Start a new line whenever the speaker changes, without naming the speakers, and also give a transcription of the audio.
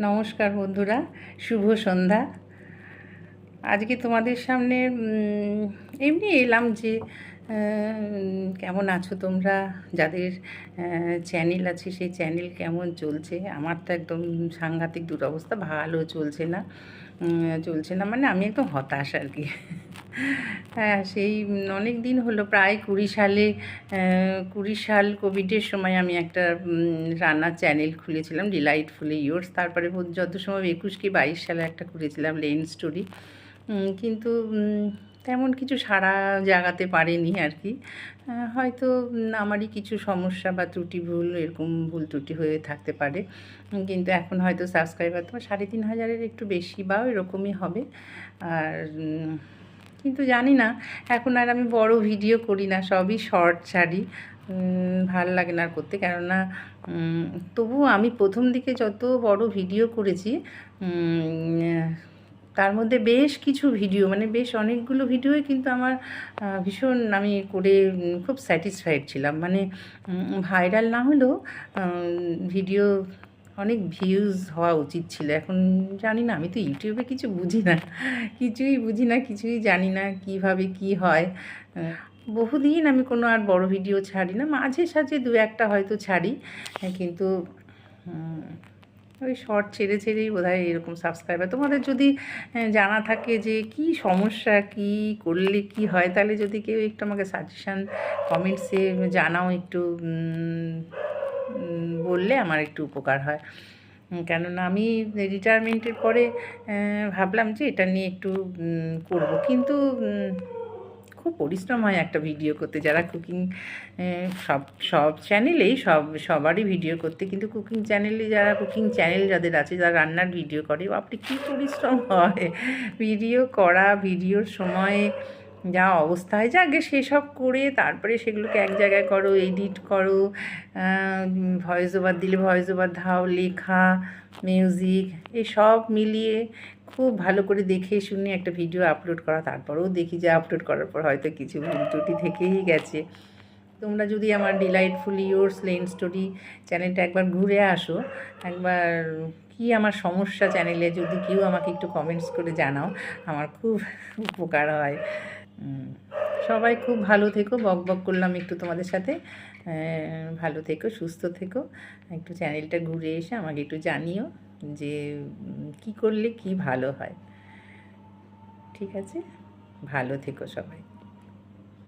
নমস্কার বন্ধুরা, শুভ সন্ধ্যা। আজকে তোমাদের সামনে এমনি এলাম যে কেমন আছো তোমরা, যাদের চ্যানেল আছে সেই চ্যানেল কেমন চলছে। আমার তো একদম সাংঘাতিক দুরবস্থা, ভালো চলছে না মানে আমি একদম হতাশ আর কি। হ্যাঁ, সেই অনেক দিন হলো, প্রায় 20 সাল কোভিডের সময় আমি একটা রান্নার চ্যানেল খুলেছিলাম, ডিলাইটফুলি ইয়োর্স। তারপরে যত সময় 21 কি 22 সালে একটা খুলেছিলাম, লেন স্টোরি। কিন্তু তেমন কিছু সাড়া জাগাতে পারেনি আর কি। হয়তো আমারই কিছু সমস্যা বা ত্রুটি ভুল, এরকম ভুল ত্রুটি হয়ে থাকতে পারে। কিন্তু এখন হয়তো সাবস্ক্রাইবার তোমার 3,500-এর একটু বেশি বা এরকমই হবে। আর কিন্তু জানি না, এখন আর আমি বড় ভিডিও করি না, সবই শর্ট ছাড়ি। ভাল লাগে না আর করতে, কেননা তবুও আমি প্রথম দিকে যত বড় ভিডিও করেছি তার মধ্যে বেশ কিছু ভিডিও, মানে বেশ অনেকগুলো ভিডিওই কিন্তু আমার ভীষণ, আমি করে খুব স্যাটিসফাইড ছিলাম। মানে ভাইরাল না হলেও ভিডিও অনেক ভিউজ হওয়া উচিত ছিল। এখন জানি না, আমি তো ইউটিউবে কিছু বুঝি না, কিছুই জানি না কিভাবে কি হয়। বহুদিন আমি কোনো আর বড় ভিডিও ছাড়ি না, মাঝে সাঝে দু একটা হয়তো ছাড়ি, কিন্তু ওই শর্ট ছেড়েই বোধহয় এরকম সাবস্ক্রাইবার। তোমাদের যদি জানা থাকে যে কি সমস্যা, কি করলে কি হয়, তাহলে যদি কেউ একটু আমাকে সাজেশান কমেন্টসে জানাও, একটু বললে আমার একটু উপকার হয়। কেননা আমি রিটায়ারমেন্টের পরে ভাবলাম যে এটা নিয়ে একটু করব, কিন্তু খুব পরিশ্রম হয় একটা ভিডিও করতে। যারা কুকিং, সব চ্যানেলেই সবারই ভিডিও করতে, কিন্তু কুকিং চ্যানেল যাদের আছে, যারা রান্নার ভিডিও করে, আপনি কী পরিশ্রম হয় ভিডিও করা, ভিডিওর সময় যা অবস্থা হয়। আগে সেসব করে তারপরে সেগুলোকে এক জায়গায় করো, এডিট করো, ভয়েস ওভার দিলে ভয়েস ওভার দাও, লেখা, মিউজিক, এসব মিলিয়ে খুব ভালো করে দেখে শুনে একটা ভিডিও আপলোড করা। তারপরেও দেখি যে আপলোড করার পর হয়তো কিছু ভুল ত্রুটি থেকেই গেছে। তোমরা যদি আমার ডিলাইটফুলি ইয়োর্স লেন স্টোরি চ্যানেলটা একবার ঘুরে আসো, একবার কি আমার সমস্যা চ্যানেলে যদি কেউ আমাকে একটু কমেন্টস করে জানাও, আমার খুব উপকার হয়। সবাই খুব ভালো থেকো। বক করলাম একটু তোমাদের সাথে। ভালো থেকো, সুস্থ থেকো। একটু চ্যানেলটা ঘুরে এসে আমাকে একটু জানিও যে কি করলে কি ভালো হয়। ঠিক আছে, ভালো থেকো সবাই।